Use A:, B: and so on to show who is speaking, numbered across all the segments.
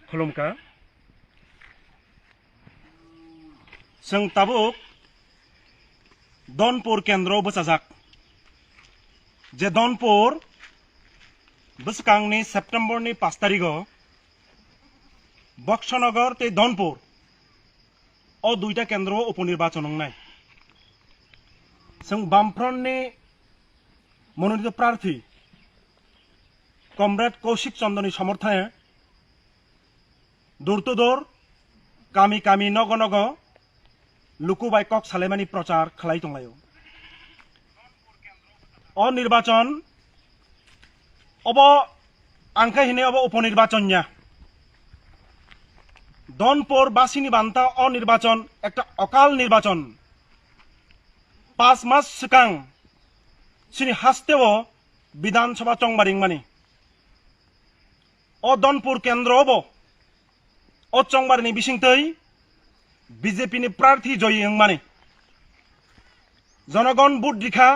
A: खुलुमखा जों ताबुक दनपुर केन्द्र बसाजाक जे दनपुर बसकांगनी सेप्टेम्बरनि 5 तारिखआव बक्सनगर ते दनपुर ओ दुईटा केन्द्र उपनिर्वाचन नाय जों बामफ्रन्टनि मनोनीत प्रार्थी कमरेड कौशिक चंद्रनि समर्थने दूर तो दूर कामी कामी नग नग लुकुबाई कक सालेमानी प्रचार खालाई दंलायो अनिर्वाचन अब आंखा हिने अब उपनिर्वाचन दनपुर बासिनी बान्ता अनिर्वाचन एक अकाल निर्वाचन 5 मास सिगां सिनि हास्तेव विधानसभा चंबारिं मानी अ दनपुर केन्द्र अ चंबारिनि बिसिंतै बीजेपी नि प्रार्थी जयी माने जनगण बुट दिखा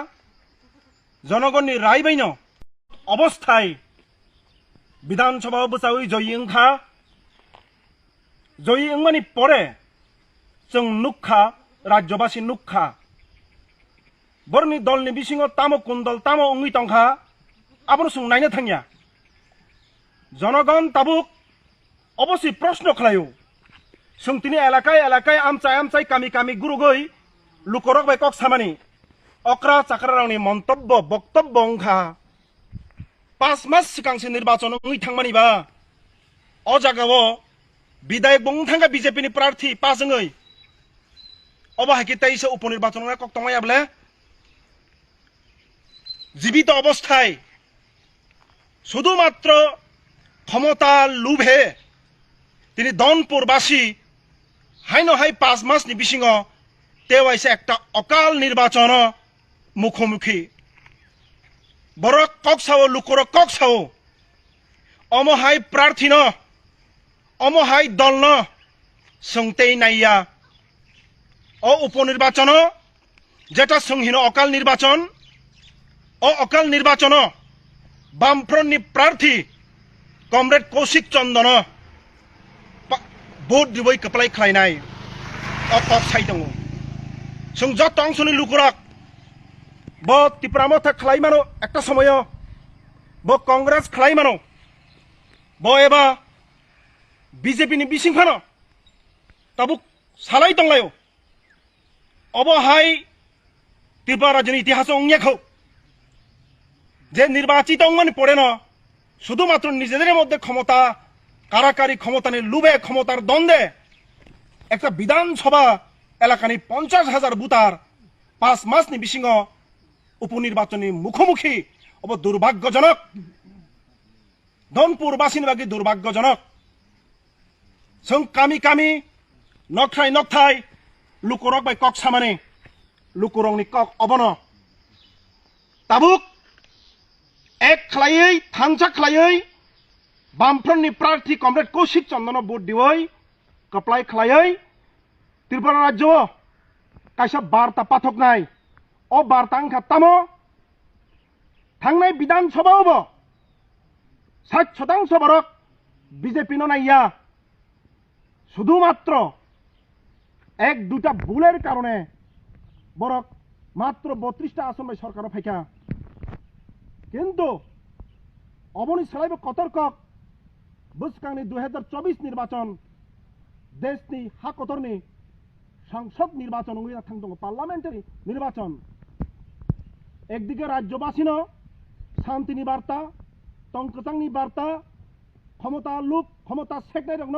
A: जनगण नि राय बैन अवस्थाय विधानसभा बसावै जयी खा जयी मानी परे जों नुखा राज्यवासी नुखा बरनि दलनि बिसिङाव तामो कुन्दल तामो उंगै तंखा आबो जों नायनो थांया जनगण ताबुक अवश्य प्रश्न खालायो जोंनि एलाकाय एलाकाय आमचाय कामी कामी गुरुगै लुकरक बाय कक सामानि अक्रा चाक्रा रावनि मन्तब्य बक्तब्य अंखा 5 मास सिगांसो निर्वाचन उंगै थांमानिबा अ जागाव विधायक बंथांगा बीजेपी नि प्रार्थी पाजङै अब हाकि 23 उपनिर्वाचन कक तंगायाब्ले जीवित अवस्थाय शुधुमात्र क्षमता लुभे তিনি দনপুরবাসী হাইন হাই 5 মাসনি বিসিङ তেवाइसे একটা অকাল নির্বাচন মুখোমুখি বড় ককসাও লুকর ককসাও অমহাই প্রার্থী ন অমহাই দল ন সংতেই নাইয়া অ উপনির্বাচন যেটা সংহীন অকাল নির্বাচন অ অকাল নির্বাচন বামফ্রন্টনি প্রার্থী কমরেড কৌশিক চন্দন भोट दिवै कपलाय खालायनाय अकक साइ दङ जों जत अंशनि लुकुरक ब त्रिपुरा मथा खालायमानो एकटा समय ब कांग्रेस खालायमानो ब एबा बीजेपी नि बिसिंफानो ताबुक सालाय दंलायो अब हाय त्रिपुरा राज्यनि इतिहास अंगेखौ जे निर्वाचित अंगमानि पड़े न शुधुमात्र निजेदेर मध्य क्षमता কারাকারি ক্ষমতানি লুবে ক্ষমতার দ্বন্দ্বে একটা বিধানসভা এলাকানি 50,000 বুতার 5 মাসনি বিসিङ উপনির্বাচনী মুখোমুখি অব দুর্ভাগ্যজনক দনপুর বাসিনী বাকি দুর্ভাগ্যজনক जों কামি কামি নকথাই লুকরক বাই কক সামানে লুকরংনি কক অবন তাবুক এক খালাयै थांचा खालायै बामफ्रन्टनि प्रार्थी कमरेड कौशिक चंदन भोट दिवै कप्लाय खालायै त्रिपुरा राज्य कायसा बार्ता पाठकनाय अ बार्ता अंखा तामो थांनाय विधानसभायावबो 60% बरक बीजेपी न नाइया शुधुमात्र एक दुटा भूलेर कारणे बरक मात्र 32टा आसन बाय सरकार फाइका किन्तु अबनि सालायबो कतरकक बसकांगनी 2024 निर्वाचन देशनि हाकतरनि संसद निर्वाचन उंगै थांदों पार्लामेंटारि निर्वाचन एकदिके राज्यवासिनो शांतिनि बार्ता तंकचांनि बार्ता क्षमता लुप क्षमता सेकनाय दं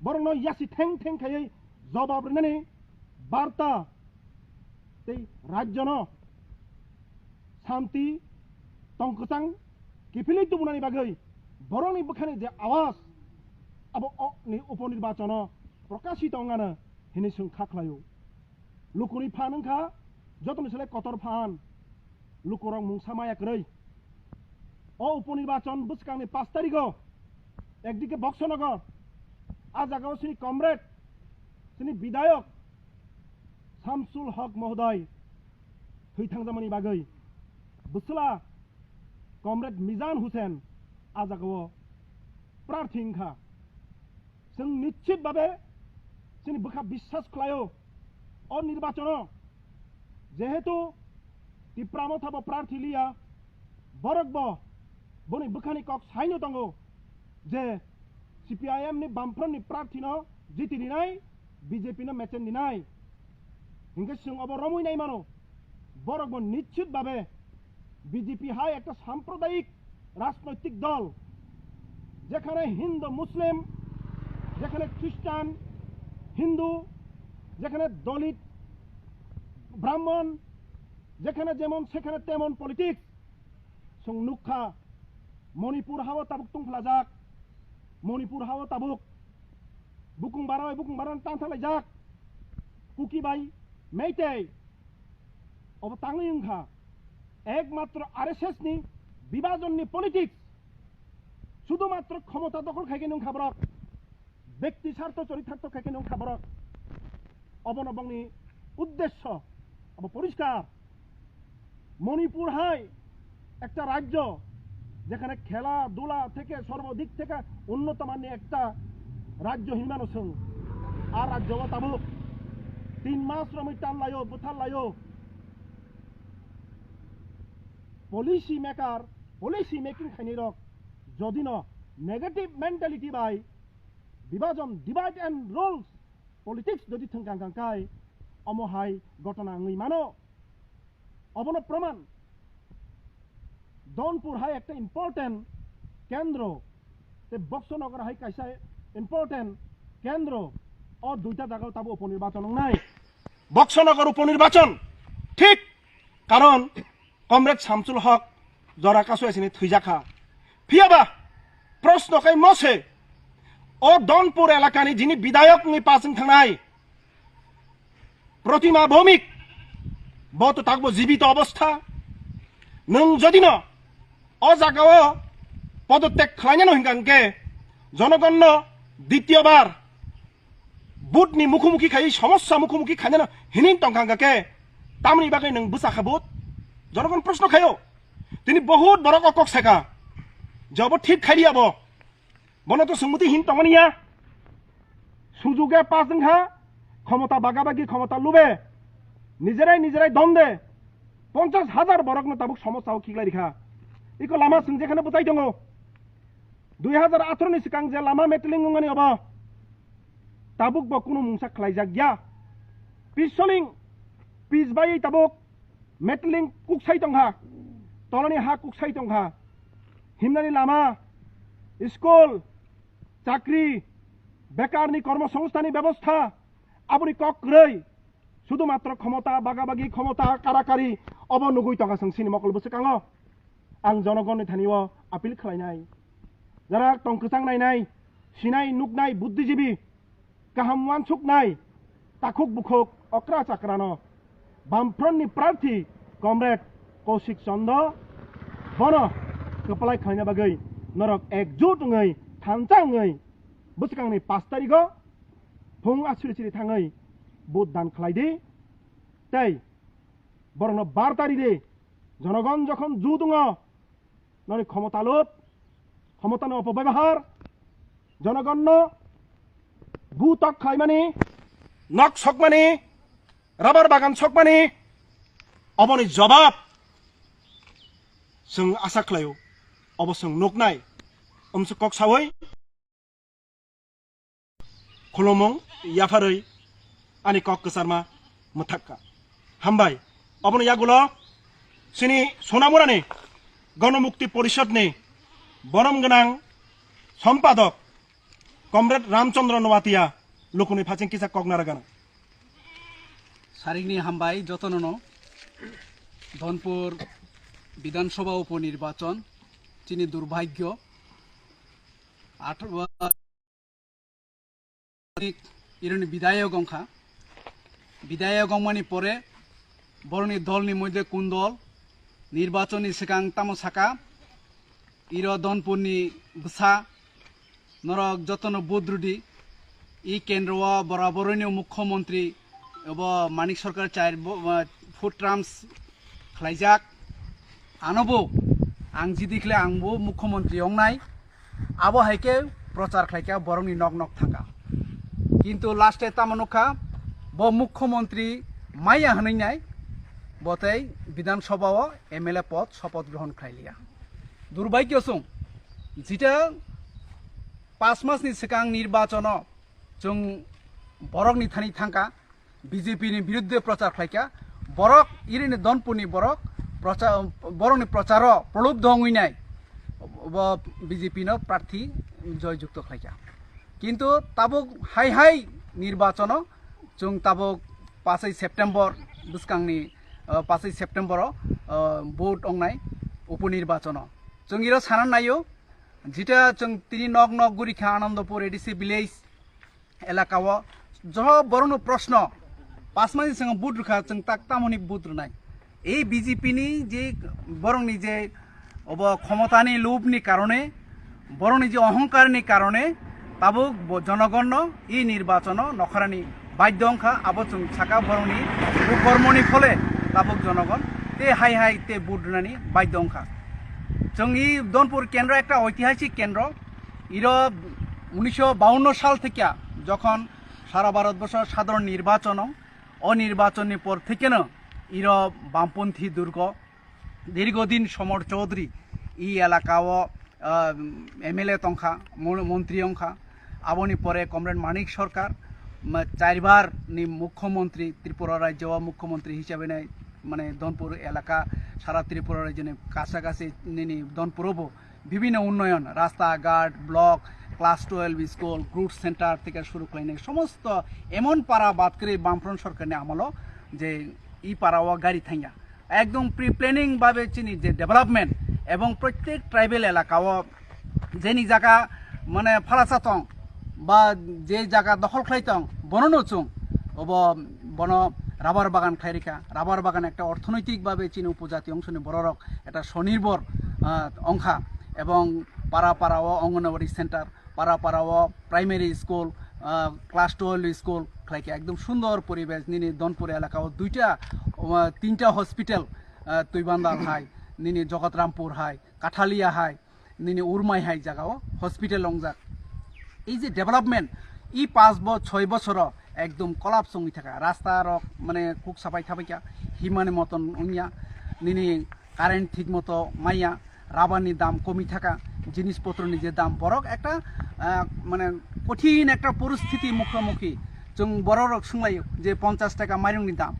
A: बरं यासि थें थें खायै जवाब रिनानै बार्ता तै राज्यनो शांति तंकचां किफिलै तुबुनानि बागै बरंनि बखानि जे आवाज अब उपनिर्वाचन प्रकाशित अंगानो हिनि जों खाख्लायो लुकुनि फान ओंखा जतन सोलाय कतर फान लुकुरं मुंसामायाखै अ उपनिर्वाचन बसकांनि 5 तारिखआव एकदिके बक्सनगर आ जागाव सिनि कमरेड सिनि विधायक शामसुल हक महोदय थैथांजामानि बागै बसला कमरेड मिजान हुसैन आ जागाव प्रार्थी इंखा जों निश्चित भावे जोंनि बोखा बिश्वास खालायो और निर्वाचन जेहेतु त्रिपुरा थाबो प्रार्थी लिया बरकबो बनि बोखानि कक साइनो दंगो जे CPIM नि बामफ्रन नि प्रार्थी न जिति दिनाय BJP न मेचेन दिनाय हिंगे जों अब रमुइ नाय मानो बरकबो निश्चित भावे BJP हाय एक साम्प्रदायिक राजनैतिक दल जेखाने हिंदू मुस्लिम जेखाने ख्रिस्टान हिंदू जेखाने दलित ब्राह्मण जेखाने जेमन सेखाने तेमन पलिटिक्स जों नुखा मणिपुर हाव ताबुक तुंफ्लाजाक मणिपुर हाव ताबुक बुकुं बारान तांथालायजाक कुकिबाई मेइतेई अब तांगै ओंखा एकमात्र RSS नि विभाजन नि पलिटिक्स शुधुमात्र क्षमता दखल खाइके नों खाबरक व्यक्ति स्वार्थ चरितार्थ खाइके नों खाबरक अबनबंनि उद्देश्य अब परिष्कार मणिपुर हाय একটা রাজ্য যেখানে খেলাধুলা থেকে সর্বাধিক থেকে উন্নত মানের একটা রাজ্য হিমানো সং আর রাজ্য তাবুক 3 মাস রমি টান লায়ো বুথাল লায়ো পলিসি মেকিং খাইনি রক যদি ন নেগেটিভ মেন্টালিটি বাই বিভাজন ডিভাইড এন্ড রুলস পলিটিক্স যদি থংকাংকাই অমহাই ঘটনা ngै মানো অবন প্রমাণ दौनपुर हाय एक इम्पोर्टेंट केंद्र बक्सनगर हाय कैसा इम्पोर्टेंट केंद्र और दुईटा जगह तब उपनिर्वाचन नाई बक्सनगर उपनिर्वाचन ठीक कारण कमरेड शामसुल हक जरा कासु एसिनि थुइजाखा फियाबा प्रश्न कै मसे और दौनपुर एलाकानि जिनि विधायक नि पासिं थांनाय प्रतिमा भौमिक बहुत ताकबो जीवित अवस्था नों जदि न अजागाओ पदत्याग खालायनो हिंगांके जनगण द्वितीयबार बुटनि मुखोमुखि खाई समस्या मुखोमुखि खायनो हिनिन टंकांगाके तामनि बागै नों बुसाखाबुत जनगण प्रश्न खायो तिनि बहुत बड़ कक सेका जब ठीक खाइलियाबो बनो तो सुमुति हिन टंगनिया सुजुगे पासंहा क्षमता बागाबागि क्षमता लुबे निजेराय दंदे 50,000 बरकनो ताबुक समस्या खिगलाय रिखा इको लामा जों जेखाने बुताय दङ 2018 नि सिगां जे लामा मेटलिं ngani अब ताबुक बो कुनु मुंसा खलायजाक गया पिसलिं पिसबाय ताबुक मेटलिं कुकसाय दंहा तलनि हा कुकसाय दंहा हिमनानि लामा स्कुल चाकरी बेकारनि कर्मसंस्थानि व्यवस्था आबुनि कक्रै शुधुमात्र क्षमता बागाबागि क्षमता काराकारी अब नुगुइ टका संसिनि मकल बुसकाङो आं जनगणनि थानिव आपिल खालायनाय जरा टंकसां नायनाय सिनाय नुकनाय बुद्धिजीवी गाहाम वानसुकनाय ताकुक बुकुक अक्रा चाक्रानो बामफ्रननि प्रार्थी कमरेड कौशिक चंद्र बन कपलाय खायना बागै नरक एकजुट ngै थानचाङै बुसकांनि 5 तारिखआव फुं आसिरि थाङै बुट दान खालायदि ताई बरनो 12 तारिखे जनगण जखन जु दङ ननि क्षमता लोप क्षमतानो अपव्यवहार जनगण बुतक खायमानि नक सकमानि राबार बागान सकमानि अबनि जवाब जों आसा खालायो अब जों नकनाय अमसे कक सावै खुलुमं याफारै ani kok kesarma mutakka hambai abon yagulo sini sonamurani गणमुक्ति परिषद ने बरम गनां सम्पादक कमरेड रामचंद्र नवातिया लोकनि फाचिं किसा कगनारा गाना
B: सारिगनि हामबाय जतननो धनपुर विधानसभा उपनिर्वाचन चिनि दुर्भाग्य 18 इरनि विधायक अंखा विधायक अंमानि परे बरनि दलनि मध्य कुन दल निर्वाचननि सिगां तामसाका इर धनपुरनि बसा नरक जतन बुद्रुदी इ केन्द्र बराबरनि मुख्यमंत्री अब मानिक सरकार 4 फुट ट्राम्स खालायजाक आनबो आं जिदिखले आंबो मुख्यमंत्री अंनाय আবো হাইকে প্রচার খাইকা বরংনি নক নক থাকা কিন্তু লাস্টে তামানুখা ব মুখ্যমন্ত্রী মাইয়া হানাই বতাই বিধানসভাও এমএলএ পদ শপথ গ্রহণ খাইলিয়া দুর্ভাগ্য সং যেটা 5 মাসनि सिगां নির্বাচন जों বরকনি থানি থাঙ্কা বিজেপিनि বিরুদ্ধে প্রচার খাইকা বরক ইরিনি দনপুনি বরক প্রচার বরকনি প্রচার প্রলুব্ধ হইনাই বিজেপিনো প্রার্থী জয়যুক্ত খাইকা কিন্তু তাবুক হাই হাই নির্বাচন जों ताबुक 5 सेप्टेम्बर बुसकांनि 5 सेप्टेम्बर भोट अंनाय उपनिर्वाचन जों इरो साना नायो जिटा जों तिनि नग नग गुरिखा आनंदपुर एडिसि विलेज एलाकाव जह बरनो प्रश्न 5 मासनि सिगां बुट रुखा जों ताक तामनि बुट रुनाय এই বিজেপিनि जे बरंनि जे अब क्षमतानि लोभनि कारणे बरंनि जे अहंकारनि कारणे ताबुक जनगण ई निर्वाचन नखरानि बाध्य अंखा आबो जों साका बरंनि कर्मनि फले ताबुक जनगण ते हाई हाई ते बुट रुनानि बाध्य अंखा जोंनि दनपुर केंद्र एक ऐतिहासिक केंद्र इर 1952 साल থেকে যখন সারা ভারতবর্ষ সাধারণ নির্বাচন অনির্বাচনের পর থেকে ইর বামপন্থী দুর্গ দীর্ঘদিন সমর চৌধুরী ই এলাকাও এমএলএ তংখা মন্ত্রী অংখা আবনি পরে কমরেড মানিক সরকার 4 বার মুখ্যমন্ত্রী ত্রিপুরা রাজ্য মুখ্যমন্ত্রী হিসাবে নেয় মানে দনপুর এলাকা সারা ত্রিপুরা রাজ্যে কাছাকাছি দনপুরও বিভিন্ন উন্নয়ন রাস্তাঘাট block class 12 school Groot centre থেকে শুরু করে সমস্ত এমন পাড়া বাদ করে বামফ্রন্ট সরকারের আমল যে ই পাড়াও গাড়ি থাইয়া একদম প্রি প্ল্যানিং ভাবে চিনি যে ডেভেলপমেন্ট এবং প্রত্যেক ট্রাইবেল এলাকাও যেনি জায়গা মানে ফালাচাতং বা যে জায়গা দখল খাইতং বননচুং অব বন রাবার বাগান খাইরিকা রাবার বাগান একটা অর্থনৈতিকভাবে চীন উপজাতি অংশনি বড়রক একটা স্বনির্ভর অংশা এবং পাড়া পাড়াও অঙ্গনবাড়ি সেন্টার পাড়া পাড়াও প্রাইমারি স্কুল ক্লাস 12 স্কুল খাইকে একদম সুন্দর পরিবেশ নিনি দনপুর এলাকাও 2টা হসপিটাল তুইবান্দাল হাই নিনি জগতরামপুর হাই কাঠালিয়া হাই নিনি উরমাই হাই জায়গাও হসপিটাল অংজাক এই যে ডেভেলপমেন্ট ই 5-6 বছর একদম কলাপ সঙ্গী থাকা রাস্তার মানে কুক সাফাই থাকাইকা হিমানের মতন উইয়া নিনি কারেন্ট ঠিক মতো মাইয়া রাবারনি দাম কমি থাকা জিনিসপত্রনি যে দাম বরক একটা মানে কঠিন একটা পরিস্থিতি মুখোমুখি जों বড়রক শুনলাই যে 50 টাকা মাইরংনি দাম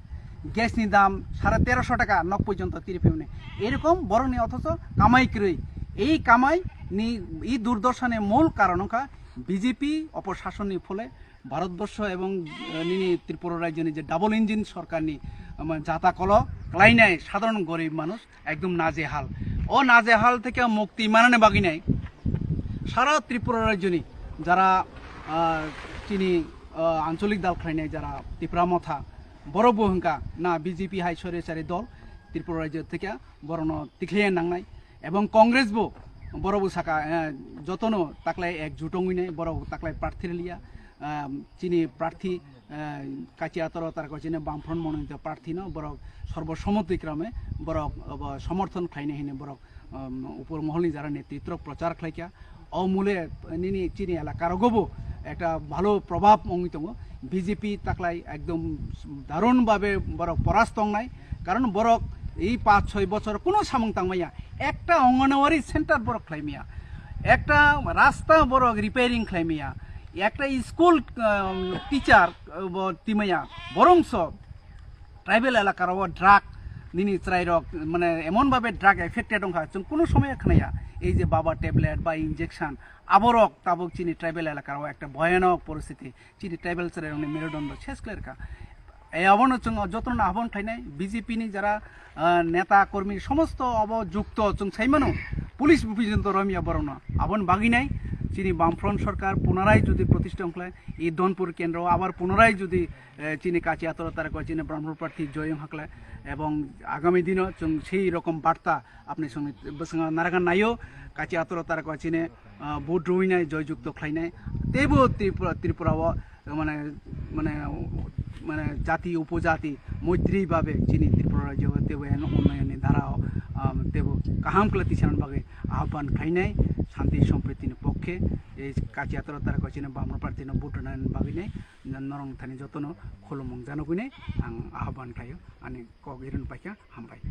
B: গ্যাসনি দাম 1350 টাকা নক পর্যন্ত তিরিফেমনে এরকম বড়নি অথচ কামাই করে এই কামাই নি এই দুর্দশানের মূল কারণ বিজেপি অপশাসনের ফলে ভারতবর্ষ এবং নিনি ত্রিপুরা রাজ্যের যে ডাবল ইঞ্জিন সরকার নি যাতা কল ক্লাইনায় সাধারণ গরিব মানুষ একদম নাজেহাল ও নাজেহাল থেকে মুক্তি মানানে বাকি নাই সারা ত্রিপুরা রাজ্যনি যারা চিনি আঞ্চলিক দল খাইনায় যারা ত্রিপুরা মথা বড় বহুঙ্কা না বিজেপি হাই সরেচারি দল ত্রিপুরা রাজ্য থেকে বড় তিখলিয়ে নাংনাই এবং কংগ্রেস বো বড় সাকা যতন তাকলাই একজুট নাই বড় তাকলাই প্রার্থী লিয়া চিনি প্রার্থী কাচিয়াতর তার চিনে বামফ্রন্ট মনোনীত প্রার্থী বড় সর্বসম্মতিক্রমে বড় সমর্থন খাইনে হিনে বড় উপর মহলনি যারা নেতৃত্ব প্রচার খাইকা অমূলে নিনি চিনি এলাকার গবো একটা ভালো প্রভাব অঙ্গিত বিজেপি তাকলাই একদম দারুণভাবে বড় পরাস্ত নাই কারণ বড় এই 5-6 বছর কোনো সামং তাংমাইয়া একটা অঙ্গনওয়াড়ি সেন্টার বড় খাইমিয়া একটা রাস্তা বড় রিপেয়ারিং খাইমিয়া একটা স্কুল টিচার তিমাইয়া বরংস ট্রাইবেল এলাকার ড্রাগ নিনি ত্রাইরক মানে এমনভাবে ড্রাগ এফেক্টেড অংখা जों কোনো সময় খানাইয়া এই যে বাবা ট্যাবলেট বা ইনজেকশন আবরক তাবক চিনি ট্রাইবেল এলাকার একটা ভয়ানক পরিস্থিতি চিনি ট্রাইবেল সেরের মেরুদণ্ড শেষ ক্লেরকা এই আবন যতন আহ্বান খাইনাই বিজেপিনি যারা নেতা কর্মী সমস্ত অবযুক্ত जों সাইমানো পুলিশ পর্যন্ত রমিয়া বরণ আবন বাগিনাই চিনি বামফ্রন্ট সরকার পুনরায় যদি প্রতিষ্ঠা হলে এই দনপুর কেন্দ্র আবার পুনরায় যদি চিনি কাচিয়াতর তারা চিনি ব্রাহ্মণ প্রার্থী জয় হাকলে এবং আগামী দিনও সেই রকম বার্তা আপনি সঙ্গে নারাগান নাইও কাচিয়াতর তারা চিনে ভোট রুইনাই জয়যুক্ত খাইনাই তেবো ত্রিপুরাও মানে মানে মানে জাতি উপজাতি মৈত্রীভাবে চিনি ত্রিপুরা রাজ্য তেবো উন্নয়নের ধারাও তেবো কাহাম কলে তিসান বাগে আহ্বান খাইনাই শান্তি সম্প্রীতির পক্ষে এই কাজিয়াতর তারা কইছিনে বামন প্রার্থী ভোটান বাগিনে নরং থানি যতন খোলমং জানগুনে আং আহ্বান খাইও আনি কক ইরন পাইকা হামবাই